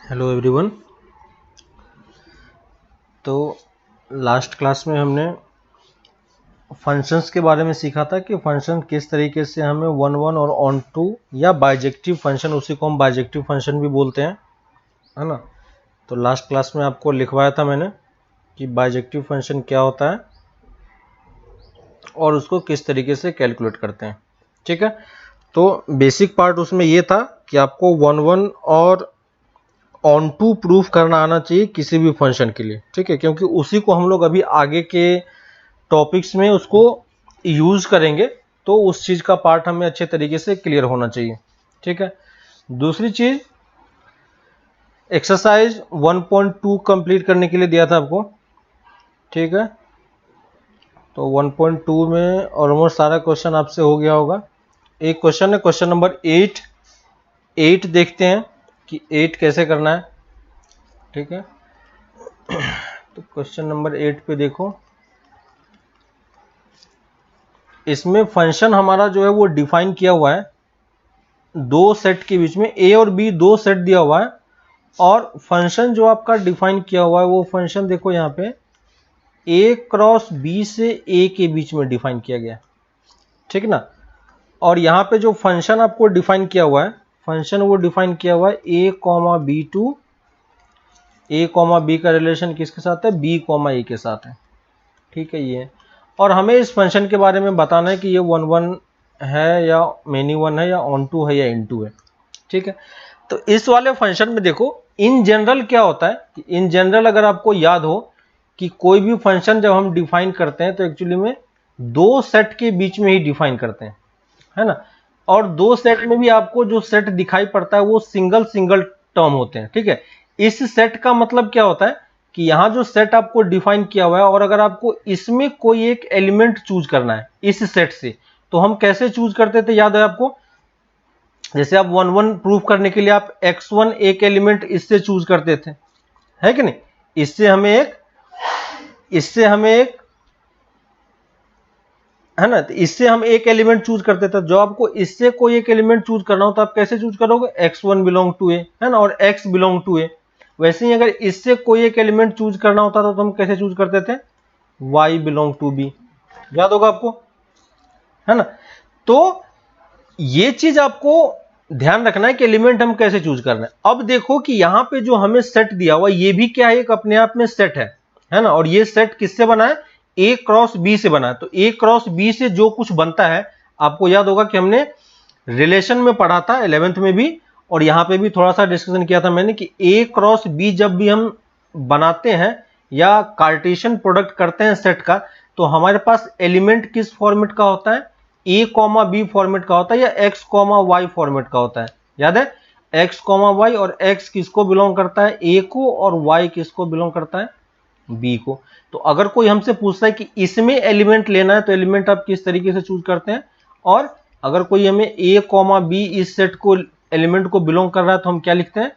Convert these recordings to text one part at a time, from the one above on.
Hello everyone. तो last class में हमने फंक्शंस के बारे में सीखा था कि फंक्शन किस तरीके से हमें वन वन और ऑन टू या बाइजेक्टिव फंक्शन, उसी को हम बाइजेक्टिव फंक्शन भी बोलते हैं, है ना। तो लास्ट क्लास में आपको लिखवाया था मैंने कि बाइजेक्टिव फंक्शन क्या होता है और उसको किस तरीके से कैलकुलेट करते हैं। ठीक है, तो बेसिक पार्ट उसमें ये था कि आपको वन वन और ऑन टू प्रूफ करना आना चाहिए किसी भी फंक्शन के लिए। ठीक है, क्योंकि उसी को हम लोग अभी आगे के टॉपिक्स में उसको यूज करेंगे, तो उस चीज का पार्ट हमें अच्छे तरीके से क्लियर होना चाहिए। ठीक है, दूसरी चीज एक्सरसाइज 1.2 कंप्लीट करने के लिए दिया था आपको। ठीक है, तो 1.2 में ऑलमोस्ट सारा क्वेश्चन आपसे हो गया होगा। एक क्वेश्चन है, क्वेश्चन नंबर 8 देखते हैं कि 8 कैसे करना है। ठीक है, तो क्वेश्चन नंबर 8 पे देखो, इसमें फंक्शन हमारा जो है वो डिफाइन किया हुआ है दो सेट के बीच में, ए और बी दो सेट दिया हुआ है, और फंक्शन जो आपका डिफाइन किया हुआ है वो फंक्शन देखो यहाँ पे ए क्रॉस बी से ए के बीच में डिफाइन किया गया। ठीक ना, और यहाँ पे जो फंक्शन आपको डिफाइन किया हुआ है, फंक्शन वो डिफाइन किया हुआ है a comma b two, a comma b का रिलेशन किसके साथ है, बी कॉमा ए के साथ है। ठीक है, ये, और हमें इस फंक्शन के बारे में बताना है कि ये वन वन है या मेनी वन है या ऑन टू है या इन टू है। ठीक है, तो इस वाले फंक्शन में देखो इन जनरल क्या होता है कि इन जनरल अगर आपको याद हो कि कोई भी फंक्शन जब हम डिफाइन करते हैं तो एक्चुअली में दो सेट के बीच में ही डिफाइन करते हैं, है ना। और दो सेट में भी आपको जो सेट दिखाई पड़ता है वो सिंगल सिंगल टर्म होते हैं। ठीक है, इस सेट का मतलब क्या होता है कि यहां जो सेट आपको डिफाइन किया हुआ है, और अगर आपको इसमें कोई एक एलिमेंट चूज करना है इस सेट से, तो हम कैसे चूज करते थे, याद है आपको। जैसे आप वन वन प्रूफ करने के लिए आप x1 एक एलिमेंट इससे चूज करते थे, है कि नहीं। इससे हमें एक है ना, तो इससे हम एक एलिमेंट चूज करते थे। जो आपको इससे कोई एक एलिमेंट चूज करना हो तो आप कैसे चूज करोगे, x1 बिलोंग टू ए, है ना, और x बिलोंग टू ए। वैसे ही अगर इससे कोई एक एलिमेंट चूज करना होता था तो हम कैसे चूज करते थे, y बिलोंग टू बी। याद होगा आपको, है ना। तो ये चीज आपको ध्यान रखना है कि एलिमेंट हम कैसे चूज कर रहे हैं। अब देखो कि यहां पे जो हमें सेट दिया हुआ ये भी क्या है, एक अपने आप में सेट है ना। और ये सेट किससे बना है, ए क्रॉस बी से बना है। तो ए क्रॉस बी से जो कुछ बनता है, आपको याद होगा कि हमने रिलेशन में पढ़ा था 11th में भी, और यहां पे भी थोड़ा सा डिस्कशन किया था मैंने कि ए क्रॉस बी जब भी हम बनाते हैं या कार्टेशियन प्रोडक्ट करते हैं सेट का, तो हमारे पास एलिमेंट किस फॉर्मेट का होता है, ए कॉमा बी फॉर्मेट का होता है या एक्स कॉमा वाई फॉर्मेट का होता है। याद है, एक्स कॉमा वाई, और एक्स किसको बिलोंग करता है, ए को, और वाई किसको बिलोंग करता है, बी को। तो अगर कोई हमसे पूछता है कि इसमें एलिमेंट लेना है तो एलिमेंट आप किस तरीके से चूज करते हैं। और अगर कोई हमें ए कॉमा बी इस सेट को एलिमेंट को बिलोंग कर रहा है तो हम क्या लिखते हैं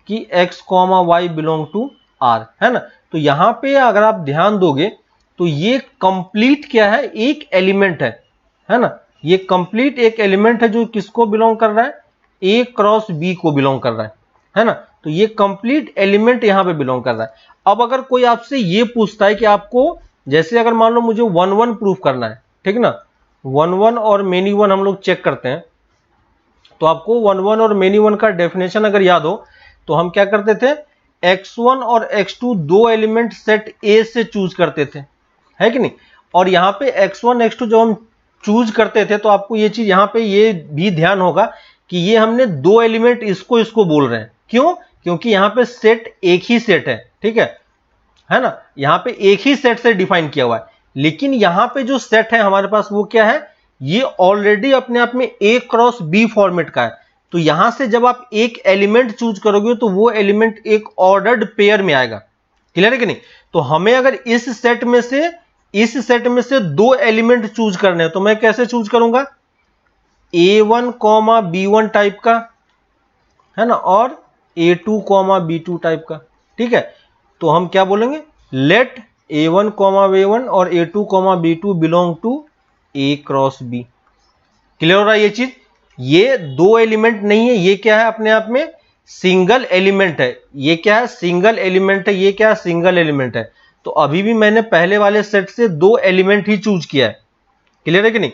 कि X comma Y belong to R, है ना। तो यहां पे अगर आप ध्यान दोगे तो ये कंप्लीट क्या है, एक एलिमेंट है ना। ये कंप्लीट एक एलिमेंट है जो किसको बिलोंग कर रहा है, ए क्रॉस बी को बिलोंग कर रहा है ना। तो ये कंप्लीट एलिमेंट यहां पे बिलोंग कर रहा है। अब अगर कोई आपसे ये पूछता है कि आपको, जैसे अगर मान लो मुझे वन वन प्रूफ करना है, ठीक ना, वन वन और मेनी वन हम लोग चेक करते हैं, तो आपको वन वन और मेनी वन का डेफिनेशन अगर याद हो तो हम क्या करते थे, x1 और x2 दो एलिमेंट सेट ए से चूज करते थे, है कि नहीं। और यहां पे x1 x2 जब हम चूज करते थे तो आपको ये चीज यहां पे ये भी ध्यान होगा कि ये हमने दो एलिमेंट इसको बोल रहे हैं। क्यों, क्योंकि यहां पे सेट एक ही सेट है, ठीक है ना। यहां पे एक ही सेट से डिफाइन किया हुआ है, लेकिन यहां पे जो सेट है हमारे पास वो क्या है, ये ऑलरेडी अपने आप में ए क्रॉस बी फॉर्मेट का है। तो यहां से जब आप एक एलिमेंट चूज करोगे तो वो एलिमेंट एक ऑर्डर्ड पेयर में आएगा। क्लियर है कि नहीं। तो हमें अगर इस सेट में से दो एलिमेंट चूज करने हैं तो मैं कैसे चूज करूंगा, A1 कॉमा B1 टाइप का, है ना, और A2 कॉमा B2 टाइप का। ठीक है, तो हम क्या बोलेंगे, लेट A1 कॉमा B1 और A2 comma B2 belong to A cross B। Clear हो रहा है ये चीज। ये दो एलिमेंट नहीं है, ये क्या है, अपने आप में सिंगल एलिमेंट है। ये क्या है? सिंगल एलिमेंट है। ये क्या है? सिंगल एलिमेंट है। तो अभी भी मैंने पहले वाले सेट से 2 एलिमेंट ही चूज किया है। क्लियर है कि नहीं?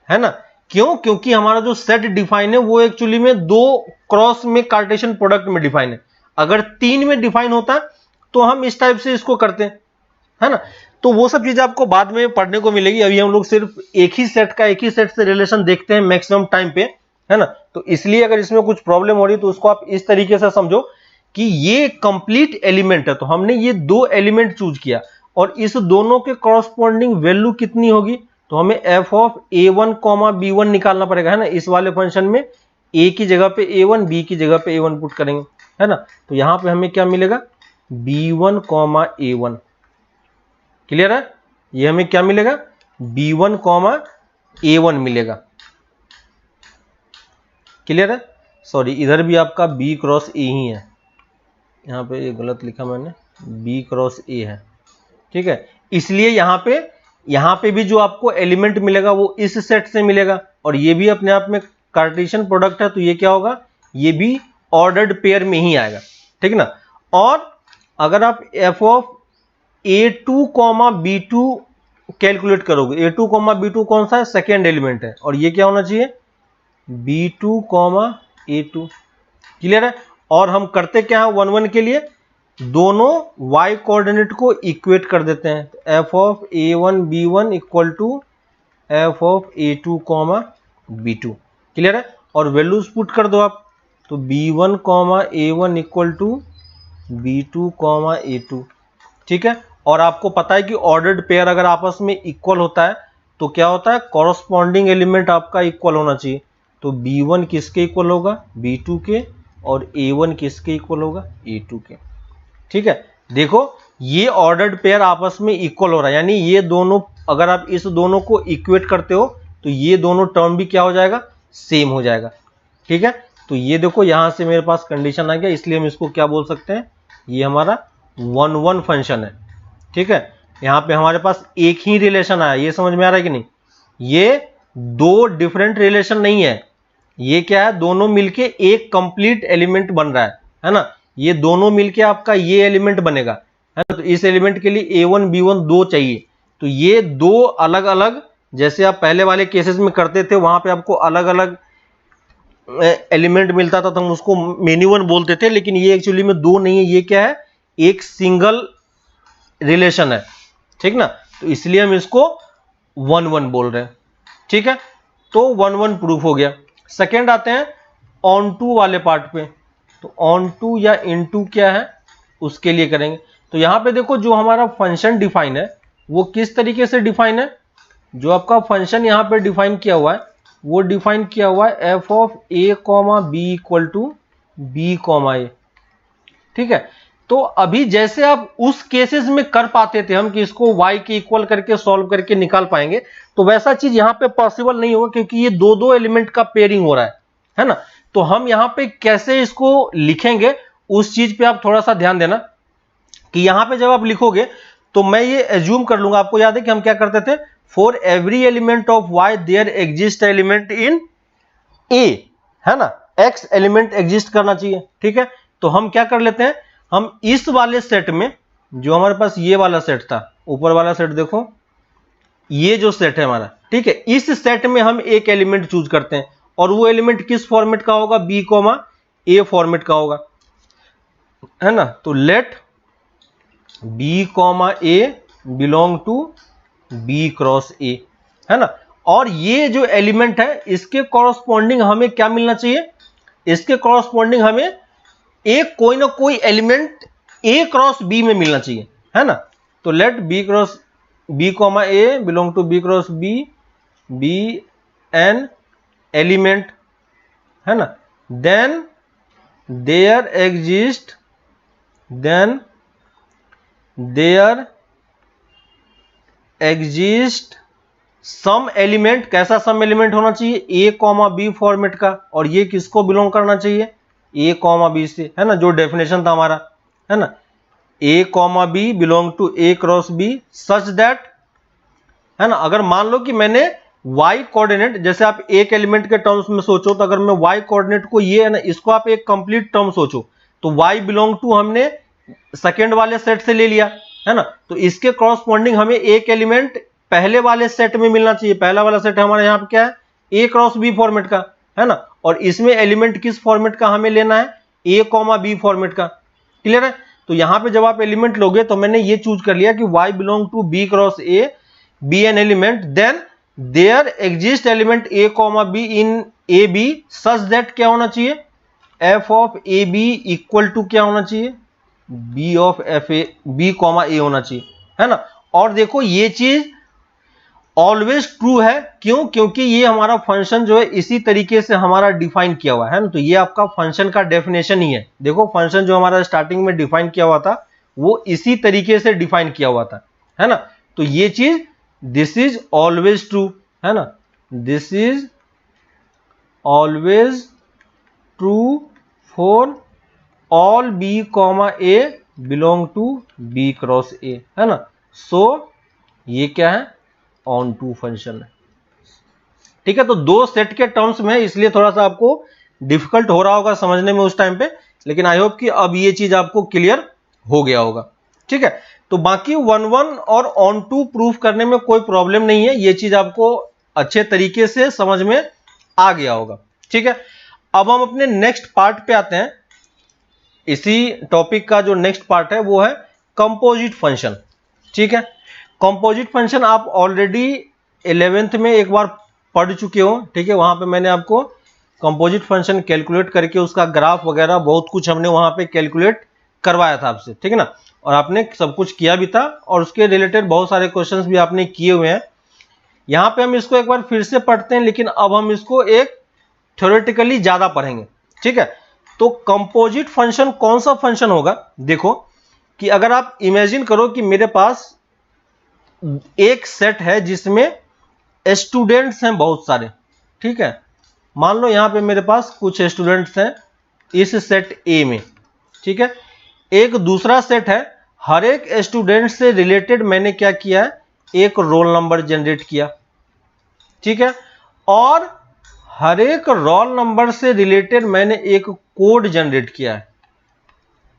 है ना? क्यों? क्योंकि हमारा जो सेट डिफाइन है वो एक्चुअली में 2 क्रॉस में कार्टेशियन प्रोडक्ट में डिफाइन है। अगर 3 में डिफाइन होता तो हम इस टाइप से इसको करते हैं, है ना? तो वो सब चीजें आपको बाद में पढ़ने को मिलेगी। अभी हम लोग सिर्फ एक ही सेट से रिलेशन देखते हैं मैक्सिमम टाइम पे, है ना? तो इसलिए अगर इसमें कुछ प्रॉब्लम हो रही है तो उसको आप इस तरीके से समझो कि ये कंप्लीट एलिमेंट है। तो हमने ये 2 एलिमेंट चूज किया और इस दोनों के कॉरस्पॉन्डिंग वैल्यू कितनी होगी? तो हमें f ऑफ a1, b1 निकालना पड़ेगा, है ना? इस वाले फंक्शन में a की जगह पे a1, b की जगह पे a1 पुट करेंगे, है ना? तो यहां पे हमें क्या मिलेगा? b1, a1। क्लियर है? ये हमें क्या मिलेगा? b1, a1 मिलेगा। क्लियर है? सॉरी, इधर भी आपका b क्रॉस a ही है। यहां पे ये गलत लिखा मैंने, b क्रॉस a है। ठीक है, इसलिए यहां पे भी जो आपको एलिमेंट मिलेगा वो इस सेट से मिलेगा और ये भी अपने आप में कार्टेशियन प्रोडक्ट है। तो ये क्या होगा? ये भी ऑर्डर्ड पेयर में ही आएगा। ठीक ना? और अगर आप f of a2, b2 calculate करोगे, a2, b2 कौन सा है? सेकेंड एलिमेंट है। और ये क्या होना चाहिए? b2, a2। क्लियर है? और हम करते क्या है 1 1 के लिए? दोनों y कोऑर्डिनेट को इक्वेट कर देते हैं। तो f of a1 b1 equal to f of a2 b2। Clear है? और वैल्यूज पुट कर दो आप। तो b1 a1 equal to b2 a2। ठीक है? और आपको पता है कि ऑर्डर्ड पेयर अगर आपस में इक्वल होता है तो क्या होता है? कॉरस्पॉन्डिंग एलिमेंट आपका इक्वल होना चाहिए। तो b1 किसके इक्वल होगा? b2 के। और a1 किसके इक्वल होगा? a2 के। ठीक है, देखो ये ऑर्डर्ड पेयर आपस में इक्वल हो रहा है, यानी ये दोनों, अगर आप इस दोनों को इक्वेट करते हो तो ये दोनों टर्म भी क्या हो जाएगा? सेम हो जाएगा। ठीक है, तो ये देखो यहां से मेरे पास कंडीशन आ गया, इसलिए हम इसको क्या बोल सकते हैं? ये हमारा 1 1 फंक्शन है। ठीक है, यहां पे हमारे पास एक ही रिलेशन आया। ये समझ में आ रहा है कि नहीं? ये 2 डिफरेंट रिलेशन नहीं है। ये क्या है? दोनों मिलके एक कंप्लीट एलिमेंट बन रहा है ना? ये दोनों मिलके आपका ये एलिमेंट बनेगा, है ना? तो इस एलिमेंट के लिए a1 b1 2 चाहिए। तो ये 2 अलग अलग, जैसे आप पहले वाले केसेस में करते थे वहां पे आपको अलग अलग एलिमेंट मिलता था तो हम उसको मेनी वन बोलते थे, लेकिन ये एक्चुअली में 2 नहीं है। ये क्या है? एक सिंगल रिलेशन है। ठीक ना? तो इसलिए हम इसको 1 1 बोल रहे हैं। ठीक है, तो 1 1 प्रूफ हो गया। सेकेंड आते हैं ऑन टू वाले पार्ट पे। तो ऑन टू या इन टू क्या है उसके लिए करेंगे। तो यहां पे देखो जो हमारा फंक्शन डिफाइन है वो किस तरीके से डिफाइन है? जो आपका फंक्शन यहां पे डिफाइन किया हुआ है वो डिफाइन किया हुआ है f of a, b equal to b, a। ठीक है, तो अभी जैसे आप उस केसेस में कर पाते थे हम कि इसको y के इक्वल करके सॉल्व करके निकाल पाएंगे, तो वैसा चीज यहां पे पॉसिबल नहीं होगा क्योंकि ये 2 एलिमेंट का पेयरिंग हो रहा है ना? तो हम यहां पे कैसे इसको लिखेंगे उस चीज पे आप थोड़ा सा ध्यान देना कि यहां पे जब आप लिखोगे तो मैं ये एज्यूम कर लूंगा। आपको याद है कि हम क्या करते थे? For every element of y there exist element in a, है ना? x एलिमेंट एग्जिस्ट करना चाहिए। ठीक है, तो हम क्या कर लेते हैं? हम इस वाले सेट में, जो हमारे पास ये वाला सेट था, ऊपर वाला सेट देखो, ये जो सेट है हमारा, ठीक है, इस सेट में हम एक एलिमेंट चूज करते हैं और वो एलिमेंट किस फॉर्मेट का होगा? b, a फॉर्मेट का होगा, है ना? तो let b, a belong to b cross a, है ना? और ये जो एलिमेंट है इसके कॉरस्पॉन्डिंग हमें क्या मिलना चाहिए? इसके कॉरस्पॉन्डिंग हमें एक कोई ना कोई एलिमेंट a क्रॉस b में मिलना चाहिए, है ना? तो let b, a belong to b cross b be an element, है ना? Then there exist some element. कैसा सम एलिमेंट होना चाहिए? a, b फॉर्मेट का। और ये किसको बिलोंग करना चाहिए? a, b से, है ना? जो डेफिनेशन था हमारा, है ना? a, b belong to a cross b such that, है ना? अगर मान लो कि मैंने y कोऑर्डिनेट, जैसे आप एक एलिमेंट के टर्म्स में सोचो, तो अगर मैं y कोऑर्डिनेट को ये है ना, इसको आप एक कंप्लीट टर्म सोचो, तो y बिलोंग टू हमने सेकेंड वाले सेट से ले लिया है ना, तो इसके कॉरस्पॉन्डिंग हमें एक एलिमेंट पहले वाले सेट में मिलना चाहिए। पहला वाला सेट हमारे यहाँ पे क्या है, a क्रॉस b फॉर्मेट का है ना, और इसमें एलिमेंट किस फॉर्मेट का हमें लेना है, a कॉमा b फॉर्मेट का। क्लियर है? तो यहाँ पे जब आप एलिमेंट लोगे तो मैंने ये चूज कर लिया कि y belong to b cross a, b an element, then there exist element a comma b in a b such that क्या होना चाहिए, f of a b equal to क्या होना चाहिए, b of f a b comma a होना चाहिए, है ना। और देखो ये चीज ऑलवेज ट्रू है, क्यों, क्योंकि ये हमारा फंक्शन जो है इसी तरीके से हमारा डिफाइन किया हुआ है ना, तो ये आपका फंक्शन का डेफिनेशन ही है। देखो फंक्शन जो हमारा स्टार्टिंग में डिफाइन किया हुआ था वो इसी तरीके से डिफाइन किया हुआ था, है ना। तो ये चीज दिस इज ऑलवेज ट्रू, है ना, this is always true for all B comma A belong to B cross A, है ना। सो ये क्या है, ऑन टू फंक्शन है। ठीक है, तो दो सेट के टर्म्स में, इसलिए थोड़ा सा आपको डिफिकल्ट हो रहा होगा समझने में उस टाइम पे, लेकिन आई होप कि अब ये चीज आपको क्लियर हो गया होगा। ठीक है, तो बाकी 1-1 और ऑन टू प्रूफ करने में कोई प्रॉब्लम नहीं है, ये चीज आपको अच्छे तरीके से समझ में आ गया होगा। ठीक है, अब हम अपने नेक्स्ट पार्ट पे आते हैं। इसी टॉपिक का जो नेक्स्ट पार्ट है वो है कंपोजिट फंक्शन। ठीक है, कंपोजिट फंक्शन आप ऑलरेडी 11th में एक बार पढ़ चुके हो। ठीक है, वहां पे मैंने आपको कंपोजिट फंक्शन कैलकुलेट करके उसका ग्राफ वगैरह बहुत कुछ हमने वहां पे कैलकुलेट करवाया था आपसे। ठीक है ना, और आपने सब कुछ किया भी था, और उसके रिलेटेड बहुत सारे क्वेश्चंस भी आपने किए हुए हैं। यहां पे हम इसको एक बार फिर से पढ़ते हैं, लेकिन अब हम इसको एक थ्योरेटिकली ज्यादा पढ़ेंगे। ठीक है, तो कंपोजिट फंक्शन कौन सा फंक्शन होगा, देखो कि अगर आप इमेजिन करो कि मेरे पास एक सेट है जिसमें स्टूडेंट्स हैं बहुत सारे। ठीक है, मान लो यहां पे मेरे पास कुछ स्टूडेंट्स हैं इस सेट ए में। ठीक है, एक दूसरा सेट है, हर एक स्टूडेंट से रिलेटेड मैंने क्या किया है, एक रोल नंबर जनरेट किया। ठीक है, और हर एक रोल नंबर से रिलेटेड मैंने एक कोड जनरेट किया है।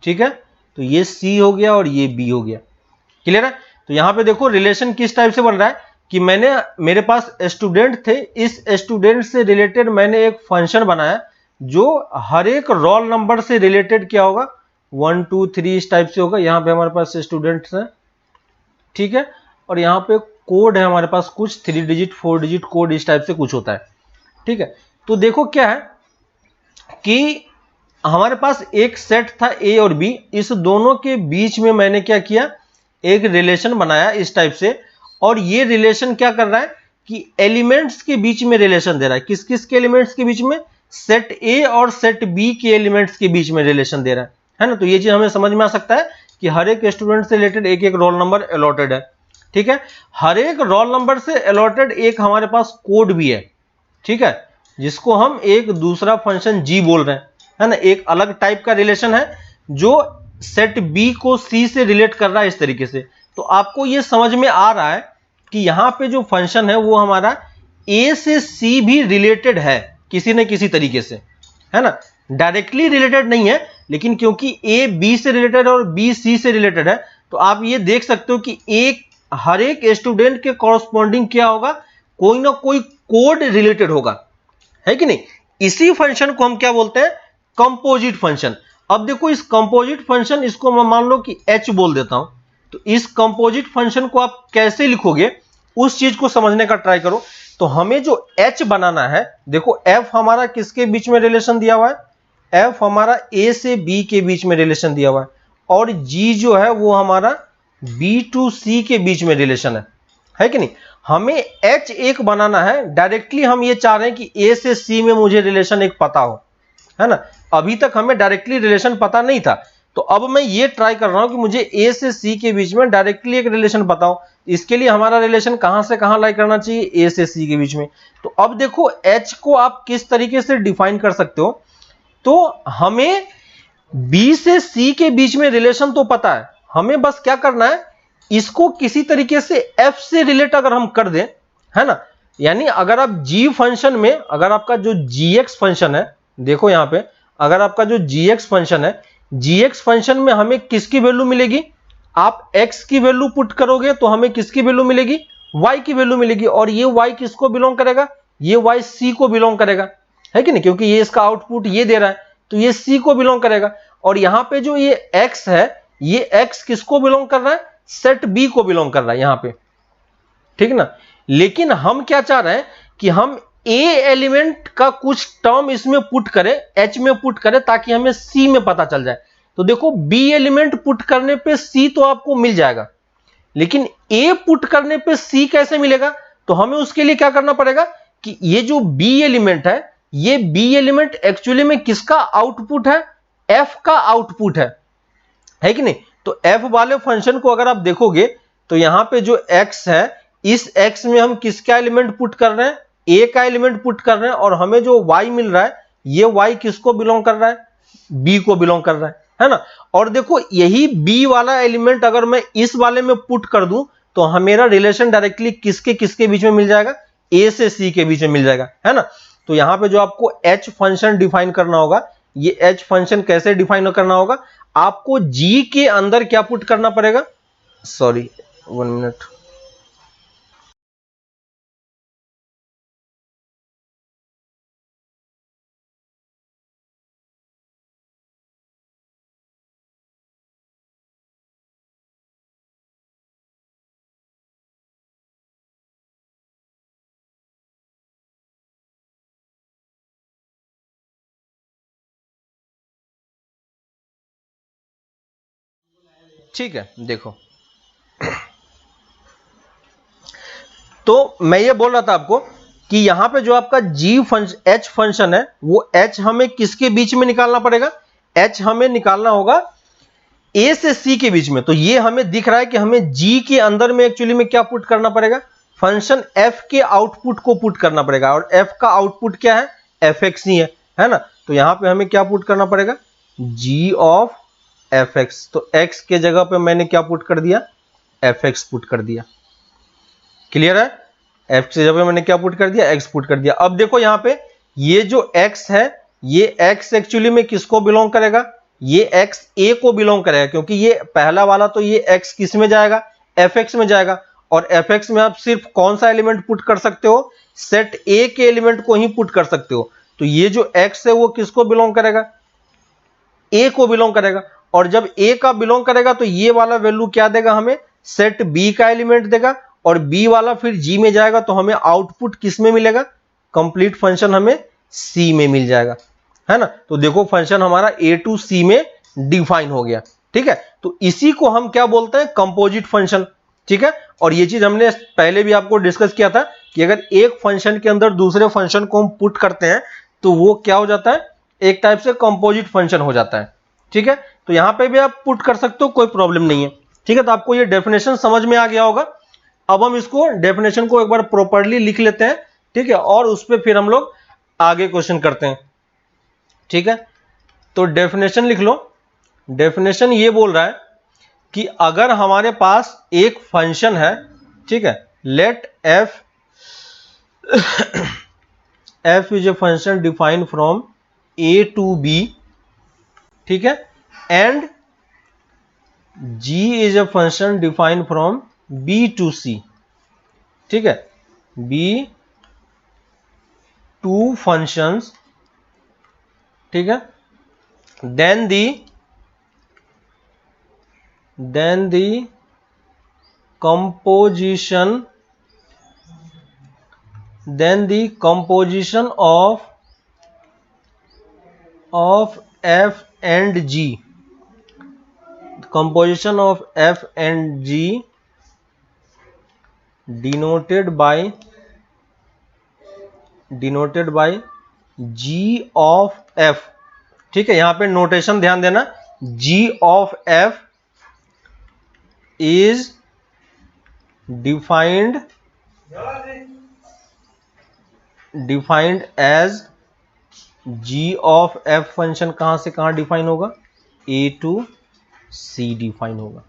ठीक है, तो ये सी हो गया और ये बी हो गया। क्लियर है? तो यहां पे देखो रिलेशन किस टाइप से बन रहा है कि मेरे पास स्टूडेंट थे, इस स्टूडेंट से रिलेटेड मैंने एक फंक्शन बनाया जो हर एक रोल नंबर से रिलेटेड क्या होगा, 1 2 3 इस टाइप से होगा। यहां पे हमारे पास स्टूडेंट्स हैं। ठीक है, और यहां पे कोड है हमारे पास कुछ 3 डिजिट 4 डिजिट कोड इस टाइप से कुछ होता है। ठीक है, तो देखो क्या है कि हमारे पास एक सेट था ए और बी, इस दोनों के बीच में मैंने क्या किया, एक रिलेशन बनाया इस टाइप से, और ये रिलेशन क्या कर रहा है कि एलिमेंट्स के बीच में रिलेशन दे रहा है। किस किस के एलिमेंट्स के बीच में, सेट ए और सेट बी के एलिमेंट्स के बीच में रिलेशन दे रहा है ना। तो ये चीज हमें समझ में आ सकता है कि हर एक स्टूडेंट से रिलेटेड एक एक रोल नंबर अलॉटेड है। ठीक है, हर एक रोल नंबर से अलॉटेड एक हमारे पास कोड भी है। ठीक है, जिसको हम एक दूसरा फंक्शन जी बोल रहे हैं, है ना, एक अलग टाइप का रिलेशन है जो सेट बी को सी से रिलेट कर रहा है इस तरीके से। तो आपको ये समझ में आ रहा है कि यहां पे जो फंक्शन है वो हमारा ए से सी भी रिलेटेड है किसी न किसी तरीके से, है ना। डायरेक्टली रिलेटेड नहीं है, लेकिन क्योंकि ए बी से रिलेटेड और बी सी से रिलेटेड है, तो आप ये देख सकते हो कि हर एक स्टूडेंट के कॉरस्पॉन्डिंग क्या होगा, कोई ना कोई कोड रिलेटेड होगा, है कि नहीं। इसी फंक्शन को हम क्या बोलते हैं, कंपोजिट फंक्शन। अब देखो इस कंपोजिट फंक्शन, इसको मैं मान लो कि h बोल देता हूं, तो इस कंपोजिट फंक्शन को आप कैसे लिखोगे उस चीज को समझने का ट्राई करो। तो हमें जो h बनाना है, देखो f हमारा किसके बीच में रिलेशन दिया हुआ है, f हमारा a से b के बीच में रिलेशन दिया हुआ है, और g जो है वो हमारा b to c के बीच में रिलेशन है कि नहीं। हमें h एक बनाना है, डायरेक्टली हम ये चाह रहे हैं कि a से c में मुझे रिलेशन एक पता हो, है ना। अभी तक हमें डायरेक्टली रिलेशन पता नहीं था, तो अब मैं ये ट्राई कर रहा हूं कि मुझे ए से सी के बीच में डायरेक्टली एक रिलेशन पता हो। इसके लिए हमारा रिलेशन कहां से कहां लाई करना चाहिए, ए से सी के बीच में। तो अब देखो एच को आप किस तरीके से डिफाइन कर सकते हो, तो हमें बी से सी के बीच में रिलेशन तो पता है, हमें बस क्या करना है, इसको किसी तरीके से एफ से रिलेट अगर हम कर दें, है ना, यानी अगर आप g फंक्शन में, अगर आपका जो gx फंक्शन है, देखो यहां पे, अगर आपका जो gx फंक्शन है, gx फंक्शन में हमें किसकी वैल्यू मिलेगी, आप x की वैल्यू पुट करोगे तो हमें किसकी वैल्यू मिलेगी, y की वैल्यू मिलेगी। और ये y किसको बिलोंग करेगा, ये y c को बिलोंग करेगा, है कि नहीं, क्योंकि ये इसका आउटपुट ये दे रहा है तो ये c को बिलोंग करेगा। और यहां पे जो ये x है, ये x किसको बिलोंग कर रहा है, सेट b को बिलोंग कर रहा है यहां पे, ठीक ना। लेकिन हम क्या चाह रहे हैं कि हम a एलिमेंट का कुछ टर्म इसमें पुट करें, h में पुट करें, ताकि हमें c में पता चल जाए। तो देखो b एलिमेंट पुट करने पे c तो आपको मिल जाएगा, लेकिन a पुट करने पे c कैसे मिलेगा, तो हमें उसके लिए क्या करना पड़ेगा कि ये जो b एलिमेंट है, ये b एलिमेंट एक्चुअली में किसका आउटपुट है, f का आउटपुट है कि नहीं। तो f वाले फंक्शन को अगर आप देखोगे तो यहां पे जो x है, इस x में हम किसका एलिमेंट पुट कर रहे हैं, a का एलिमेंट पुट कर रहे हैं, और हमें जो y मिल रहा है, ये y किसको बिलोंग कर रहा है, b को बिलोंग कर रहा है ना। और देखो यही b वाला एलिमेंट अगर मैं इस वाले में पुट कर दूं तो मेरा रिलेशन डायरेक्टली किसके किसके बीच में मिल जाएगा, a से c के बीच में मिल जाएगा, है ना। तो यहां पे जो आपको h फंक्शन डिफाइन करना होगा, ये h फंक्शन कैसे डिफाइन करना होगा, आपको g के अंदर क्या पुट करना पड़ेगा, सॉरी 1 मिनट, ठीक है। देखो तो मैं ये बोल रहा था आपको कि यहां पे जो आपका h फंक्शन है, वो h हमें किसके बीच में निकालना पड़ेगा, h हमें निकालना होगा a से c के बीच में। तो ये हमें दिख रहा है कि हमें g के अंदर में एक्चुअली में क्या पुट करना पड़ेगा, फंक्शन f के आउटपुट को पुट करना पड़ेगा, और f का आउटपुट क्या है, fx ही है ना। तो यहां पे हमें क्या पुट करना पड़ेगा, g ऑफ fx। तो x के जगह पे मैंने क्या पुट कर दिया, fx पुट कर दिया, क्लियर है। f के जगह पे मैंने क्या पुट कर दिया, x पुट कर दिया। अब देखो यहां पे ये जो x है, ये x एक्चुअली में किसको बिलोंग करेगा, ये x a को बिलोंग करेगा, क्योंकि ये पहला वाला तो ये x किस में जाएगा, fx में जाएगा। और fx में आप सिर्फ कौन सा एलिमेंट पुट कर सकते हो, सेट a के एलिमेंट को ही पुट कर सकते हो। तो ये जो x है वो किसको बिलोंग करेगा, a को बिलोंग करेगा। और जब a का बिलोंग करेगा तो ये वाला वैल्यू क्या देगा हमें, सेट b का एलिमेंट देगा, और b वाला फिर g में जाएगा, तो हमें आउटपुट किस में मिलेगा, कंप्लीट फंक्शन हमें c में मिल जाएगा, है ना। तो देखो फंक्शन हमारा a टू c में डिफाइन हो गया, ठीक है। तो इसी को हम क्या बोलते हैं, कंपोजिट फंक्शन, ठीक है। और ये चीज हमने पहले भी आपको डिस्कस किया था कि अगर एक फंक्शन के अंदर दूसरे फंक्शन को हम पुट करते हैं तो वो क्या हो जाता है, एक टाइप से कंपोजिट फंक्शन हो जाता है, ठीक है। तो यहां पे भी आप पुट कर सकते हो, कोई प्रॉब्लम नहीं है, ठीक है। तो आपको ये डेफिनेशन समझ में आ गया होगा। अब हम इसको डेफिनेशन को एक बार प्रॉपर्ली लिख लेते हैं, ठीक है, और उस पर फिर हम लोग आगे क्वेश्चन करते हैं, ठीक है। तो डेफिनेशन लिख लो। डेफिनेशन ये बोल रहा है कि अगर हमारे पास एक फंक्शन है, ठीक है, let f f is a function defined from a to b, ठीक है, and g is a function defined from b to c, ठीक है। b टू फंक्शंस, ठीक है, then the composition of f and g, composition of f and g denoted by g of f, ठीक है। यहां पे नोटेशन ध्यान देना, g of f is defined as g of f function कहां से कहां डिफाइन होगा, a टू c डिफाइन होगा,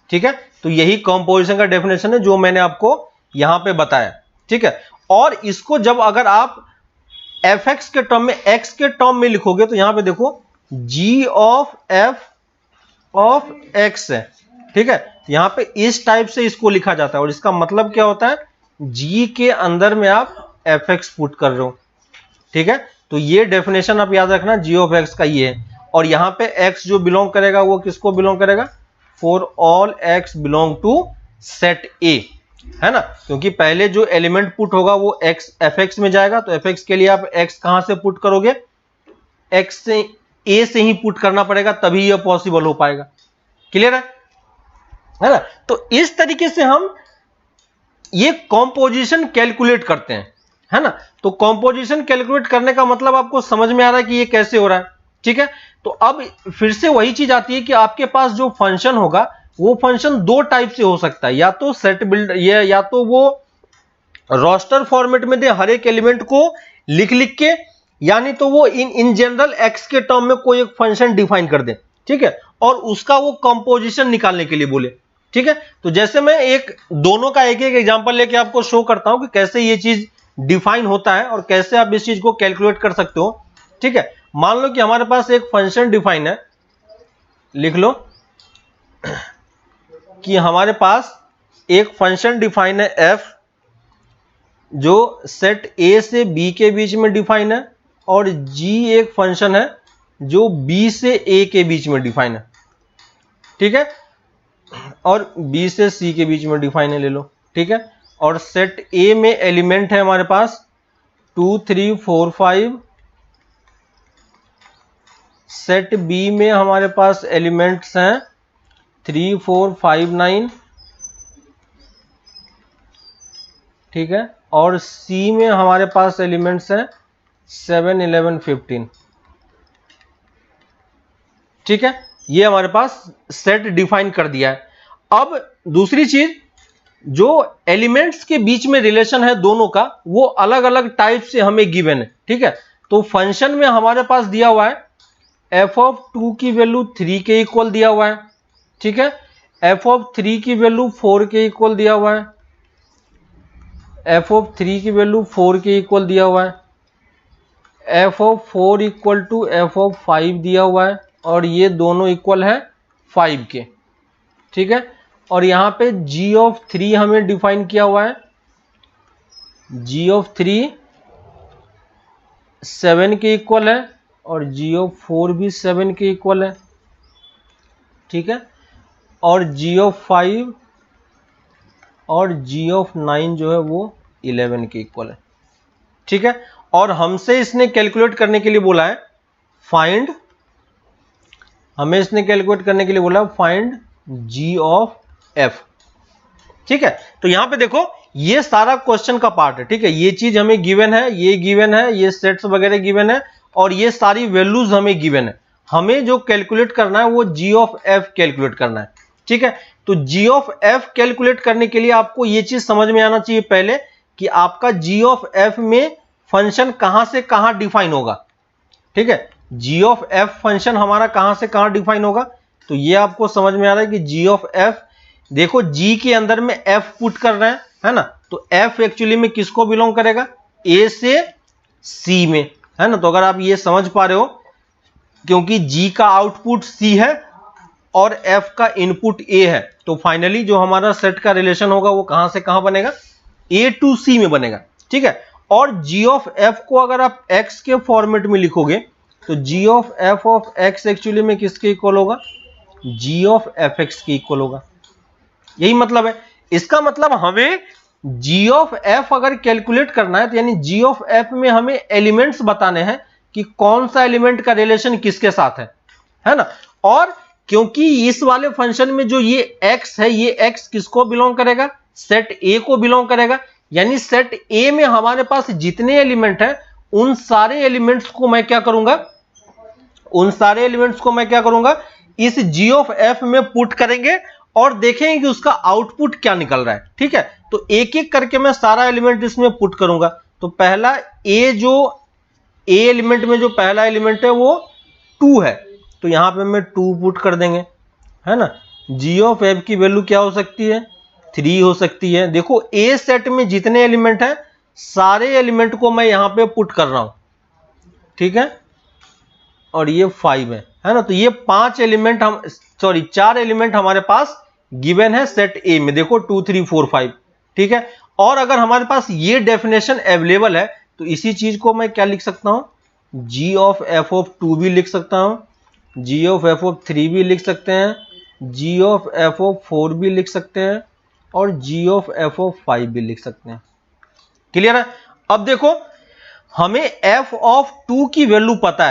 ठीक है। तो यही कंपोजिशन का डेफिनेशन है जो मैंने आपको यहां पे बताया, ठीक है। और इसको जब अगर आप fx के टर्म में x के टर्म में लिखोगे तो यहां पे देखो g of f of x है, ठीक है। यहां पे इस टाइप से इसको लिखा जाता है और इसका मतलब क्या होता है, g के अंदर में आप fx पुट कर रहे हो, ठीक है। तो ये डेफिनेशन आप याद रखना, g ऑफ x का ये है। और यहां पे x जो बिलोंग करेगा वो किसको बिलोंग करेगा, for all x belong to set A, है ना, क्योंकि पहले जो एलिमेंट पुट होगा वो x fx में जाएगा। तो fx के लिए आप x कहां से पुट करोगे, x से A से ही पुट करना पड़ेगा, तभी यह पॉसिबल हो पाएगा। क्लियर है ना। तो इस तरीके से हम ये कॉम्पोजिशन कैलकुलेट करते हैं, है ना। तो कॉम्पोजिशन कैलकुलेट करने का मतलब आपको समझ में आ रहा है कि ये कैसे हो रहा है, ठीक है। तो अब फिर से वही चीज आती है कि आपके पास जो फंक्शन होगा वो फंक्शन दो टाइप से हो सकता है, या तो सेट बिल्ड, या तो वो रोस्टर फॉर्मेट में दे हर एक एलिमेंट को लिख लिख के, यानी तो वो इन जनरल एक्स के टर्म में कोई एक फंक्शन डिफाइन कर दे, ठीक है, और उसका वो कंपोजिशन निकालने के लिए बोले, ठीक है। तो जैसे मैं एक दोनों का एक एक एग्जांपल लेके आपको शो करता हूं कि कैसे ये चीज डिफाइन होता है और कैसे आप इस चीज को कैलकुलेट कर सकते हो, ठीक है। मान लो कि हमारे पास एक फंक्शन डिफाइन है, लिख लो कि हमारे पास एक फंक्शन डिफाइन है f, जो सेट A से B के बीच में डिफाइन है, और g एक फंक्शन है जो B से A के बीच में डिफाइन है, ठीक है, और B से C के बीच में डिफाइन है, ले लो, ठीक है। और सेट A में एलिमेंट है हमारे पास 2 3 4 5, सेट B में हमारे पास एलिमेंट्स हैं 3 4 5 9, ठीक है, और C में हमारे पास एलिमेंट्स हैं 7 11 15, ठीक है। ये हमारे पास सेट डिफाइन कर दिया है। अब दूसरी चीज, जो एलिमेंट्स के बीच में रिलेशन है दोनों का, वो अलग अलग टाइप से हमें गिवन है, ठीक है। तो फंक्शन में हमारे पास दिया हुआ है f ऑफ 2 की वैल्यू 3 के इक्वल दिया हुआ है, ठीक है, f ऑफ 3 की वैल्यू 4 के इक्वल दिया हुआ है, f ऑफ 3 की वैल्यू 4 के इक्वल दिया हुआ है, f of 4 equal to f of 5 दिया हुआ है, और ये दोनों इक्वल है 5 के, ठीक है। और यहां पे g ऑफ 3 हमें डिफाइन किया हुआ है, g ऑफ 3 7 के इक्वल है, और g ऑफ 4 भी 7 के इक्वल है, ठीक है। और g ऑफ 5 और g ऑफ 9 जो है वो 11 के इक्वल है, ठीक है। और हमसे इसने कैलकुलेट करने के लिए बोला है फाइंड, हमें इसने कैलकुलेट करने के लिए बोला फाइंड g ऑफ f, ठीक है। तो यहां पे देखो ये सारा क्वेश्चन का पार्ट है, ठीक है। ये चीज हमें गिवन है, ये गिवन है, ये सेट्स वगैरह गिवन है, और ये सारी वैल्यूज हमें गिवन है। हमें जो कैलकुलेट करना है वो g ऑफ f कैलकुलेट करना है, ठीक है। तो g ऑफ f कैलकुलेट करने के लिए आपको ये चीज समझ में आना चाहिए पहले कि आपका g ऑफ f में फंक्शन कहां से कहां डिफाइन होगा, ठीक है। g ऑफ f फंक्शन हमारा कहां से कहां डिफाइन होगा, तो ये आपको समझ में आ रहा है कि g ऑफ f, देखो g के अंदर में f पुट कर रहे हैं, है ना, तो f एक्चुअली में किसको बिलोंग करेगा, a से c में, है ना। तो अगर आप ये समझ पा रहे हो, क्योंकि g का आउटपुट c है और f का इनपुट a है, तो फाइनली जो हमारा सेट का रिलेशन होगा वो कहां से कहां बनेगा, a टू c में बनेगा, ठीक है। और g ऑफ f को अगर आप x के फॉर्मेट में लिखोगे तो g of f of x actually में किसके इक्वल होगा, g ऑफ fx के इक्वल होगा। यही मतलब है। इसका मतलब हमें g ऑफ f अगर कैलकुलेट करना है तो यानी g ऑफ f में हमें एलिमेंट्स बताने हैं कि कौन सा एलिमेंट का रिलेशन किसके साथ है ना। और क्योंकि इस वाले फंक्शन में जो ये x है, ये x किसको बिलोंग करेगा, सेट A को बिलोंग करेगा, यानी सेट A में हमारे पास जितने एलिमेंट हैं उन सारे एलिमेंट्स को मैं क्या करूंगा, इस g ऑफ f में पुट करेंगे और देखेंगे कि उसका आउटपुट क्या निकल रहा है, ठीक है। तो एक एक करके मैं सारा एलिमेंट इसमें पुट करूंगा। तो पहला a एलिमेंट में जो पहला एलिमेंट है वो 2 है, तो यहां पे मैं 2 पुट कर देंगे, है ना। g ऑफ f की वैल्यू क्या हो सकती है, 3 हो सकती है। देखो a सेट में जितने एलिमेंट हैं सारे एलिमेंट को मैं यहां पे पुट कर रहा हूं, ठीक है, और ये 5 है ना। तो ये 5 एलिमेंट हम, सॉरी 4 एलिमेंट हमारे पास गिवन है सेट ए में, देखो 2 3 4 5, ठीक है। और अगर हमारे पास ये डेफिनेशन अवेलेबल है तो इसी चीज को मैं क्या लिख सकता हूं, g ऑफ f ऑफ 2 भी लिख सकता हूं, g ऑफ f ऑफ 3 भी लिख सकते हैं, g ऑफ f ऑफ 4 भी लिख सकते हैं, और g ऑफ f ऑफ 5 भी लिख सकते हैं। क्लियर है? अब देखो हमें f ऑफ 2 की वैल्यू पता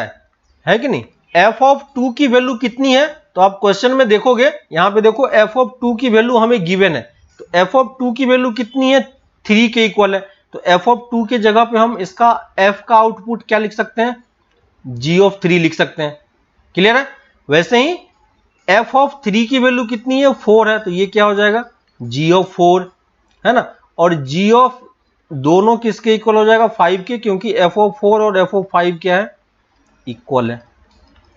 है कि नहीं, f ऑफ 2 की वैल्यू कितनी है, तो आप क्वेश्चन में देखोगे, यहां पे देखो f ऑफ 2 की वैल्यू हमें गिवन है, तो f ऑफ 2 की वैल्यू कितनी है, 3 के इक्वल है। तो f ऑफ 2 के जगह पे हम इसका f का आउटपुट क्या लिख सकते हैं, g ऑफ 3 लिख सकते हैं। क्लियर है? वैसे ही f ऑफ 3 की वैल्यू कितनी है, 4 है, तो ये क्या हो जाएगा, g ऑफ 4 है ना। और g ऑफ दोनों किसके इक्वल हो जाएगा, 5 के, क्योंकि f ऑफ 4 और f ऑफ 5 क्या है, इक्वल है,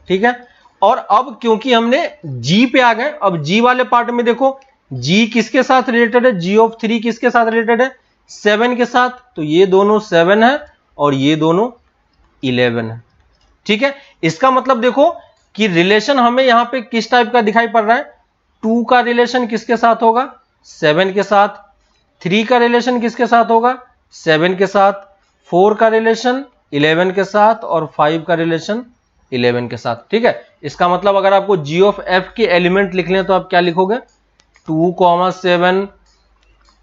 ठीक है। और अब क्योंकि हमने g पे आ गए, अब g वाले पार्ट में देखो g किसके साथ रिलेटेड है, g ऑफ 3 किसके साथ रिलेटेड है, 7 के साथ, तो ये दोनों 7 है और ये दोनों 11 है, ठीक है। इसका मतलब देखो कि रिलेशन हमें यहां पे किस टाइप का दिखाई पड़ रहा है, 2 का रिलेशन किसके साथ होगा, 7 के साथ, 3 का रिलेशन किसके साथ होगा, 7 के साथ, 4 का रिलेशन 11 के साथ, और 5 का रिलेशन 11 के साथ, ठीक है। इसका मतलब अगर आपको g ऑफ f के एलिमेंट लिखने हैं तो आप क्या लिखोगे, 2, 7,